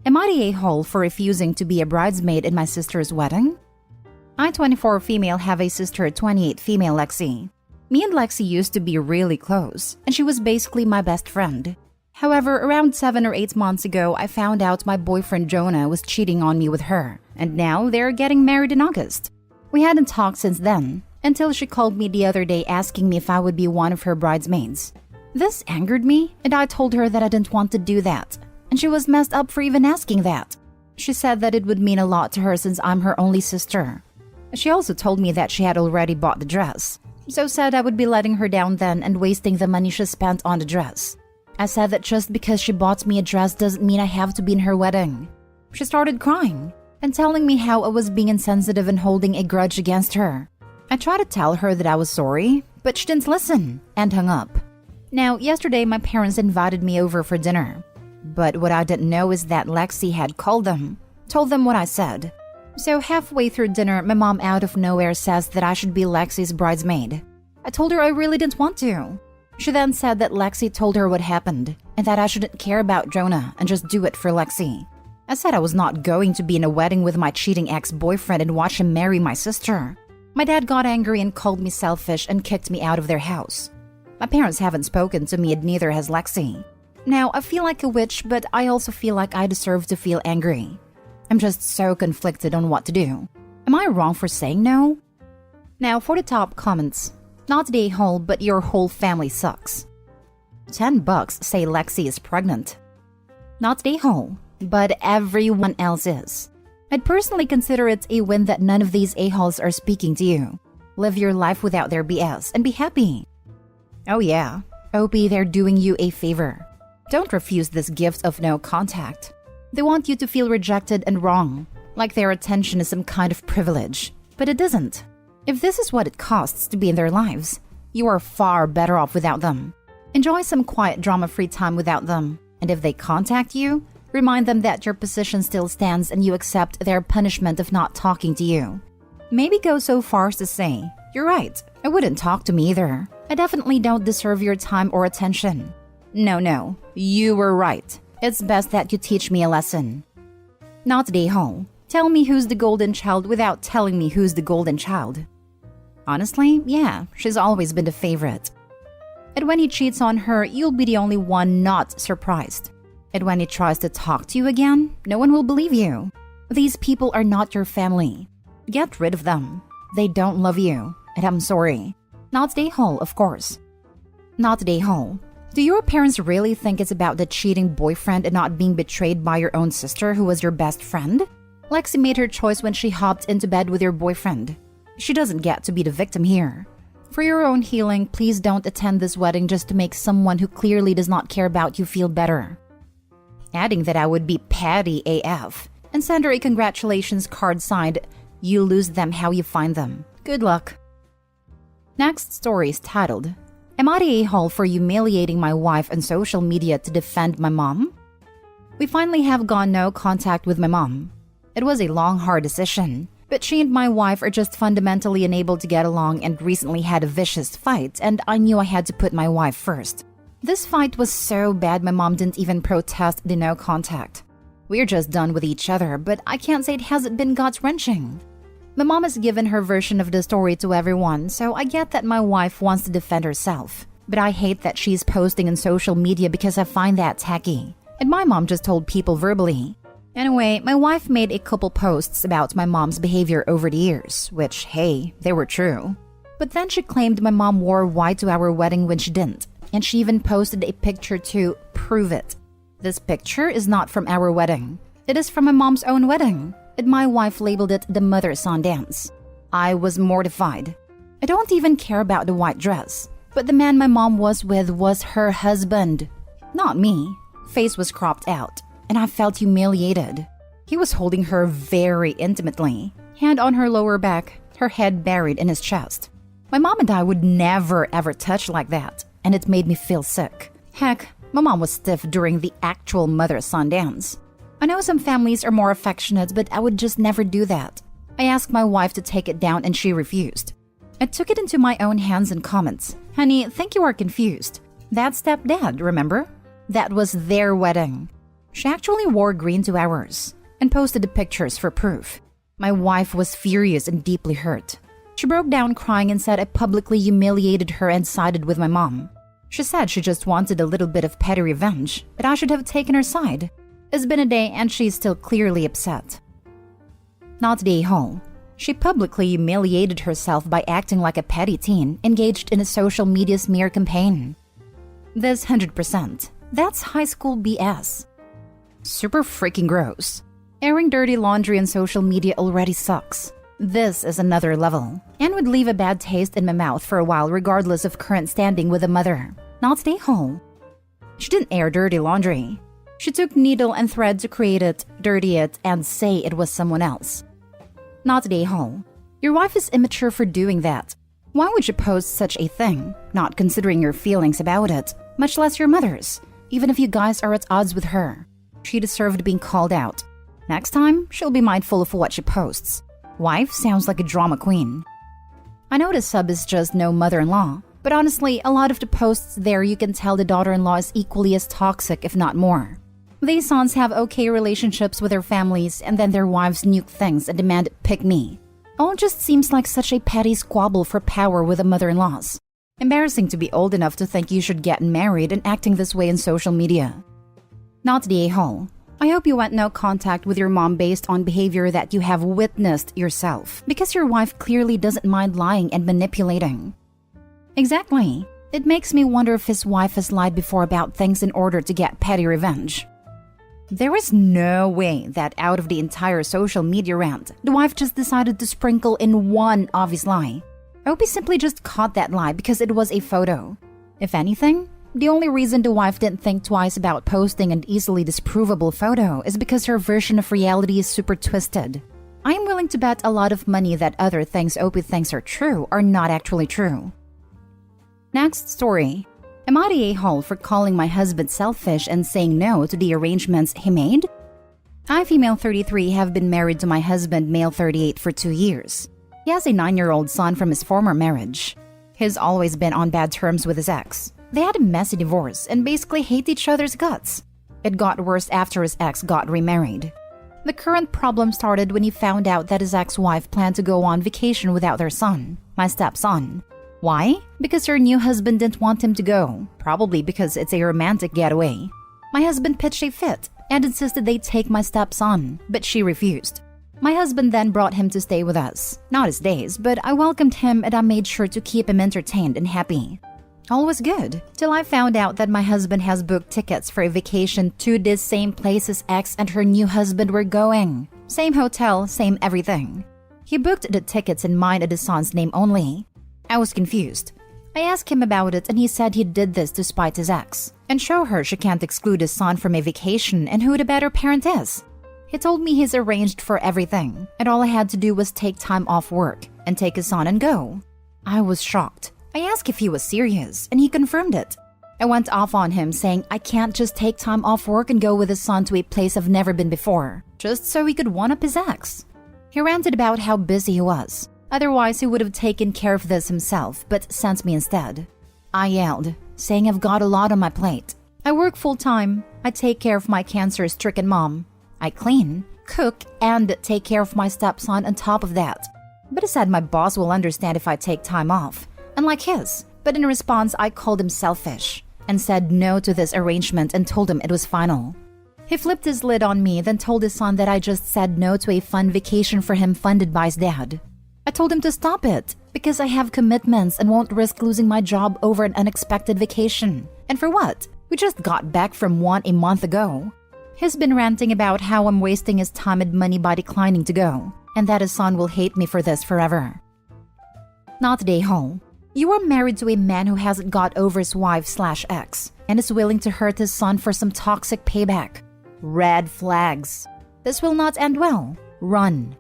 Am I the a-hole for refusing to be a bridesmaid in my sister's wedding? I, 24 female, have a sister, 28 female, Lexi. Me and Lexi used to be really close, and she was basically my best friend. However, around 7 or 8 months ago, I found out my boyfriend Jonah was cheating on me with her, and now they're getting married in August. We hadn't talked since then, until she called me the other day asking me if I would be one of her bridesmaids. This angered me, and I told her that I didn't want to do that, and she was messed up for even asking that. She said that it would mean a lot to her since I'm her only sister. She also told me that she had already bought the dress, so said I would be letting her down then and wasting the money she spent on the dress. I said that just because she bought me a dress doesn't mean I have to be in her wedding. She started crying and telling me how I was being insensitive and holding a grudge against her. I tried to tell her that I was sorry, but she didn't listen and hung up. Now, yesterday my parents invited me over for dinner. But what I didn't know is that Lexi had called them, told them what I said. So halfway through dinner, my mom out of nowhere says that I should be Lexi's bridesmaid. I told her I really didn't want to. She then said that Lexi told her what happened and that I shouldn't care about Jonah and just do it for Lexi. I said I was not going to be in a wedding with my cheating ex-boyfriend and watch him marry my sister. My dad got angry and called me selfish and kicked me out of their house. My parents haven't spoken to me and neither has Lexi. Now, I feel like a witch, but I also feel like I deserve to feel angry. I'm just so conflicted on what to do. Am I wrong for saying no? Now, for the top comments. Not the a-hole, but your whole family sucks. $10 say Lexi is pregnant. Not the a-hole, but everyone else is. I'd personally consider it a win that none of these a-holes are speaking to you. Live your life without their BS and be happy. Oh yeah, OP, they're doing you a favor. Don't refuse this gift of no contact. They want you to feel rejected and wrong, like their attention is some kind of privilege. But it isn't. If this is what it costs to be in their lives, you are far better off without them. Enjoy some quiet drama-free time without them. And if they contact you, remind them that your position still stands and you accept their punishment of not talking to you. Maybe go so far as to say, "You're right, I wouldn't talk to me either. I definitely don't deserve your time or attention. No, you were right. It's best that you teach me a lesson." Not the a-hole. Tell me who's the golden child without telling me who's the golden child. Honestly, yeah, she's always been the favorite. And when he cheats on her, you'll be the only one not surprised. And when he tries to talk to you again, no one will believe you. These people are not your family. Get rid of them. They don't love you, and I'm sorry. Not the a-hole, of course. Not the a-hole. Do your parents really think it's about the cheating boyfriend and not being betrayed by your own sister who was your best friend? Lexi made her choice when she hopped into bed with your boyfriend. She doesn't get to be the victim here. For your own healing, please don't attend this wedding just to make someone who clearly does not care about you feel better. Adding that I would be petty AF and send her a congratulations card signed, "You lose them how you find them. Good luck." Next story is titled, "Am I the a-hole for humiliating my wife on social media to defend my mom?" We finally have gone no contact with my mom. It was a long, hard decision, but she and my wife are just fundamentally unable to get along and recently had a vicious fight, and I knew I had to put my wife first. This fight was so bad my mom didn't even protest the no contact. We're just done with each other, but I can't say it hasn't been gut-wrenching. My mom has given her version of the story to everyone, so I get that my wife wants to defend herself. But I hate that she's posting on social media because I find that tacky. And my mom just told people verbally. Anyway, my wife made a couple posts about my mom's behavior over the years, which, hey, they were true. But then she claimed my mom wore white to our wedding when she didn't, and she even posted a picture to prove it. This picture is not from our wedding. It is from my mom's own wedding, and my wife labeled it the mother-son dance. I was mortified. I don't even care about the white dress, but the man my mom was with was her husband, not me. Face was cropped out, and I felt humiliated. He was holding her very intimately, hand on her lower back, her head buried in his chest. My mom and I would never ever touch like that, and it made me feel sick. Heck, my mom was stiff during the actual mother-son dance. I know some families are more affectionate, but I would just never do that. I asked my wife to take it down and she refused. I took it into my own hands and comments. "Honey, think you are confused. That's stepdad, remember? That was their wedding. She actually wore green to ours and posted the pictures for proof. My wife was furious and deeply hurt. She broke down crying and said I publicly humiliated her and sided with my mom. She said she just wanted a little bit of petty revenge, but I should have taken her side. It's been a day and she's still clearly upset. Not the a-hole. She publicly humiliated herself by acting like a petty teen engaged in a social media smear campaign. This 100%. That's high school BS. Super freaking gross. Airing dirty laundry on social media already sucks. This is another level, and would leave a bad taste in my mouth for a while regardless of current standing with the mother. Not the a-hole. She didn't air dirty laundry. She took needle and thread to create it, dirty it, and say it was someone else. Not the a-hole. Your wife is immature for doing that. Why would you post such a thing, not considering your feelings about it, much less your mother's, even if you guys are at odds with her? She deserved being called out. Next time, she'll be mindful of what she posts. Wife sounds like a drama queen. I know the sub is just no mother-in-law, but honestly, a lot of the posts there you can tell the daughter-in-law is equally as toxic, if not more. These sons have okay relationships with their families, and then their wives nuke things and demand pick me. All just seems like such a petty squabble for power with the mother-in-laws. Embarrassing to be old enough to think you should get married and acting this way in social media. Not the a-hole. I hope you went no contact with your mom based on behavior that you have witnessed yourself, because your wife clearly doesn't mind lying and manipulating. Exactly. It makes me wonder if his wife has lied before about things in order to get petty revenge. There is no way that out of the entire social media rant, the wife just decided to sprinkle in one obvious lie. I hope he simply just caught that lie because it was a photo. If anything, the only reason the wife didn't think twice about posting an easily disprovable photo is because her version of reality is super twisted. I am willing to bet a lot of money that other things Opie thinks are true are not actually true. Next story. Am I the a-hole for calling my husband selfish and saying no to the arrangements he made? I, female 33, have been married to my husband, male 38, for 2 years. He has a 9-year-old son from his former marriage. He's always been on bad terms with his ex. They had a messy divorce and basically hate each other's guts. It got worse after his ex got remarried. The current problem started when he found out that his ex-wife planned to go on vacation without their son, my stepson. Why? Because her new husband didn't want him to go, probably because it's a romantic getaway. My husband pitched a fit and insisted they take my stepson, but she refused. My husband then brought him to stay with us. Not his days, but I welcomed him and I made sure to keep him entertained and happy. All was good, till I found out that my husband has booked tickets for a vacation to this same place his ex and her new husband were going. Same hotel, same everything. He booked the tickets in mine and his son's name only. I was confused. I asked him about it and he said he did this to spite his ex and show her she can't exclude his son from a vacation and who the better parent is. He told me he's arranged for everything and all I had to do was take time off work and take his son and go. I was shocked. I asked if he was serious and he confirmed it. I went off on him saying I can't just take time off work and go with his son to a place I've never been before, just so he could one-up his ex. He ranted about how busy he was. Otherwise, he would have taken care of this himself, but sent me instead. I yelled, saying I've got a lot on my plate. I work full-time. I take care of my cancer-stricken mom. I clean, cook, and take care of my stepson on top of that. But I said my boss will understand if I take time off, unlike his. But in response, I called him selfish and said no to this arrangement and told him it was final. He flipped his lid on me, then told his son that I just said no to a fun vacation for him funded by his dad. I told him to stop it, because I have commitments and won't risk losing my job over an unexpected vacation. And for what? We just got back from one a month ago. He's been ranting about how I'm wasting his time and money by declining to go, and that his son will hate me for this forever. Not the a-hole. You are married to a man who hasn't got over his wife/ex and is willing to hurt his son for some toxic payback. Red flags. This will not end well. Run.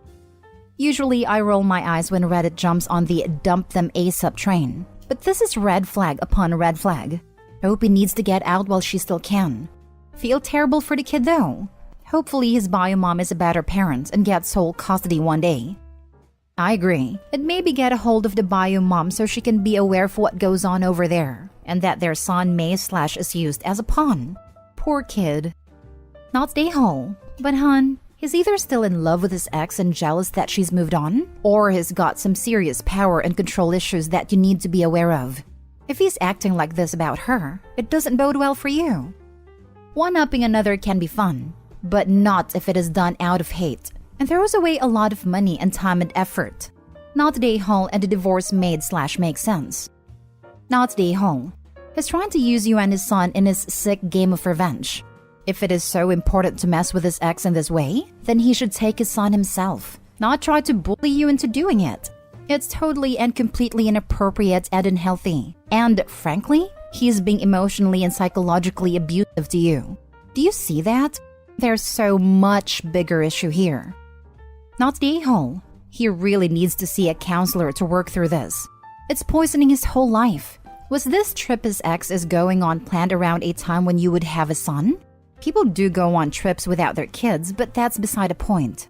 Usually, I roll my eyes when Reddit jumps on the dump them ASAP train. But this is red flag upon red flag. Hope he needs to get out while she still can. Feel terrible for the kid though. Hopefully his bio mom is a better parent and gets sole custody one day. I agree. And maybe get a hold of the bio mom so she can be aware of what goes on over there. And that their son may/is used as a pawn. Poor kid. Not the a-hole. But hun, he's either still in love with his ex and jealous that she's moved on, or he's got some serious power and control issues that you need to be aware of. If he's acting like this about her, it doesn't bode well for you. One-upping another can be fun, but not if it is done out of hate and throws away a lot of money and time and effort. Not the a-hole and the divorce made/makes sense. Not the a-hole. He's trying to use you and his son in his sick game of revenge. If it is so important to mess with his ex in this way, then he should take his son himself, not try to bully you into doing it. It's totally and completely inappropriate and unhealthy. And frankly, he's being emotionally and psychologically abusive to you. Do you see that? There's so much bigger issue here. Not the a-hole. He really needs to see a counselor to work through this. It's poisoning his whole life. Was this trip his ex is going on planned around a time when you would have a son? People do go on trips without their kids, but that's beside the point.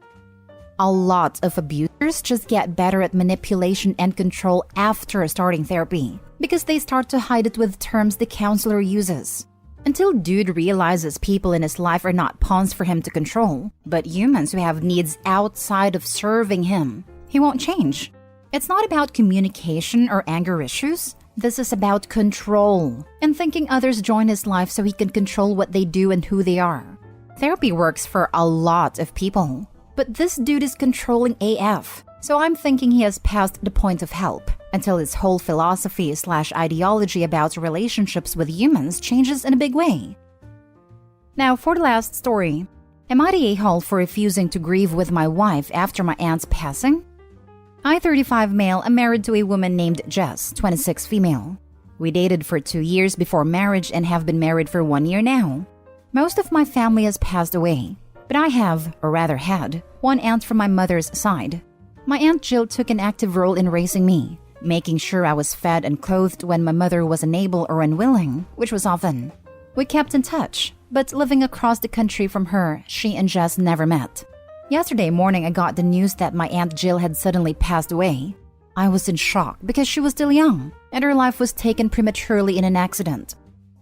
A lot of abusers just get better at manipulation and control after starting therapy because they start to hide it with terms the counselor uses. Until dude realizes people in his life are not pawns for him to control, but humans who have needs outside of serving him, he won't change. It's not about communication or anger issues. This is about control and thinking others join his life so he can control what they do and who they are. Therapy works for a lot of people, but this dude is controlling AF, so I'm thinking he has passed the point of help until his whole philosophy/ideology about relationships with humans changes in a big way. Now for the last story. Am I the a-hole for refusing to grieve with my wife after my aunt's passing? I, 35 male, am married to a woman named Jess, 26 female. We dated for 2 years before marriage and have been married for 1 year now. Most of my family has passed away, but I have, or rather had, one aunt from my mother's side. My Aunt Jill took an active role in raising me, making sure I was fed and clothed when my mother was unable or unwilling, which was often. We kept in touch, but living across the country from her, she and Jess never met. Yesterday morning, I got the news that my Aunt Jill had suddenly passed away. I was in shock because she was still young, and her life was taken prematurely in an accident.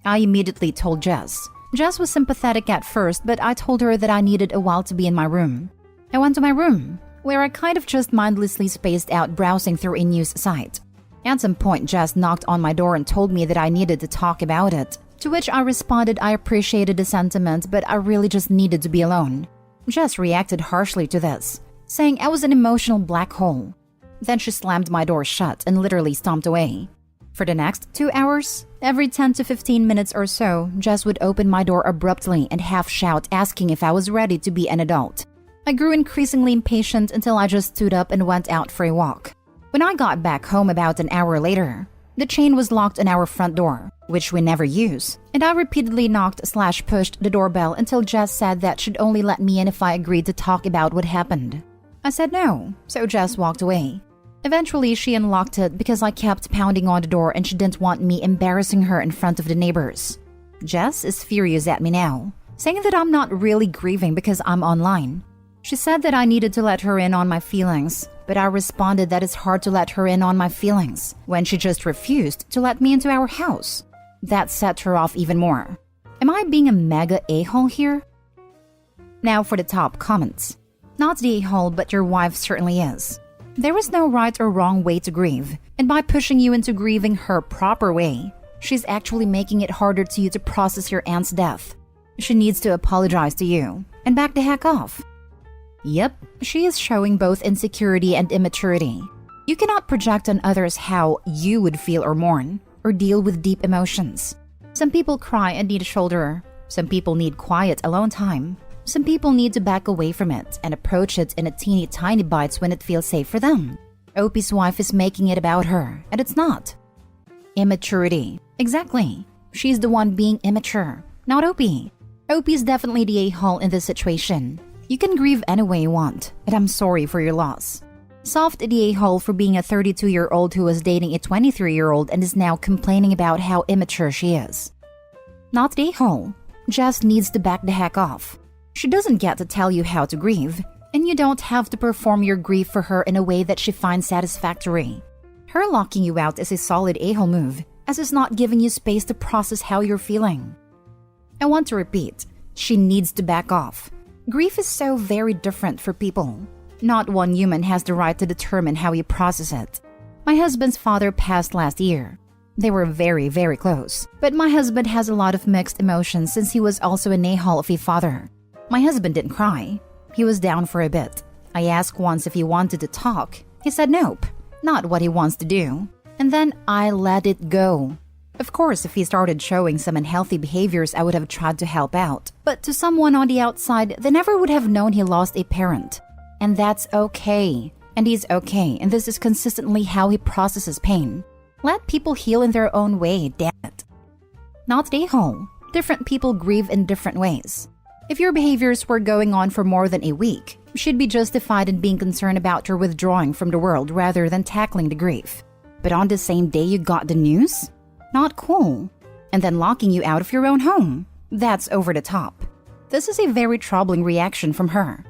I immediately told Jess. Jess was sympathetic at first, but I told her that I needed a while to be in my room. I went to my room, where I kind of just mindlessly spaced out browsing through a news site. At some point, Jess knocked on my door and told me that I needed to talk about it, to which I responded I appreciated the sentiment, but I really just needed to be alone. Jess reacted harshly to this, saying I was an emotional black hole. Then she slammed my door shut and literally stomped away. For the next 2 hours, every 10 to 15 minutes or so, Jess would open my door abruptly and half shout asking if I was ready to be an adult. I grew increasingly impatient until I just stood up and went out for a walk. When I got back home about an hour later, the chain was locked on our front door, which we never use, and I repeatedly knocked/pushed the doorbell until Jess said that she'd only let me in if I agreed to talk about what happened. I said no, so Jess walked away. Eventually, she unlocked it because I kept pounding on the door and she didn't want me embarrassing her in front of the neighbors. Jess is furious at me now, saying that I'm not really grieving because I'm online. She said that I needed to let her in on my feelings, but I responded that it's hard to let her in on my feelings when she just refused to let me into our house. That set her off even more. Am I being a mega a-hole here? Now for the top comments. Not the a-hole, but your wife certainly is. There is no right or wrong way to grieve, and by pushing you into grieving her proper way, she's actually making it harder to you to process your aunt's death. She needs to apologize to you and back the heck off. Yep, she is showing both insecurity and immaturity. You cannot project on others how you would feel or mourn, or deal with deep emotions. Some people cry and need a shoulder. Some people need quiet alone time. Some people need to back away from it and approach it in a teeny tiny bites when it feels safe for them. Opie's wife is making it about her, and it's not. Immaturity. Exactly. She's the one being immature, not Opie. Opie's definitely the a-hole in this situation. You can grieve any way you want, and I'm sorry for your loss. Soft the a-hole for being a 32-year-old who was dating a 23-year-old and is now complaining about how immature she is. Not the a-hole. Jess needs to back the heck off. She doesn't get to tell you how to grieve, and you don't have to perform your grief for her in a way that she finds satisfactory. Her locking you out is a solid a-hole move, as it's not giving you space to process how you're feeling. I want to repeat, She needs to back off. Grief is so very different for people. Not one human has the right to determine how you process it. My husband's father passed last year. They were very, very close. But my husband has a lot of mixed emotions since he was also an a-hole of a father. My husband didn't cry. He was down for a bit. I asked once if he wanted to talk. He said nope, not what he wants to do. And then I let it go. Of course, if he started showing some unhealthy behaviors, I would have tried to help out. But to someone on the outside, they never would have known he lost a parent. And that's okay. And he's okay, and this is consistently how he processes pain. Let people heal in their own way, damn it. Not a-hole. Different people grieve in different ways. If your behaviors were going on for more than a week, you should be justified in being concerned about your withdrawing from the world rather than tackling the grief. But on the same day you got the news? Not cool. And then locking you out of your own home? That's over the top. This is a very troubling reaction from her.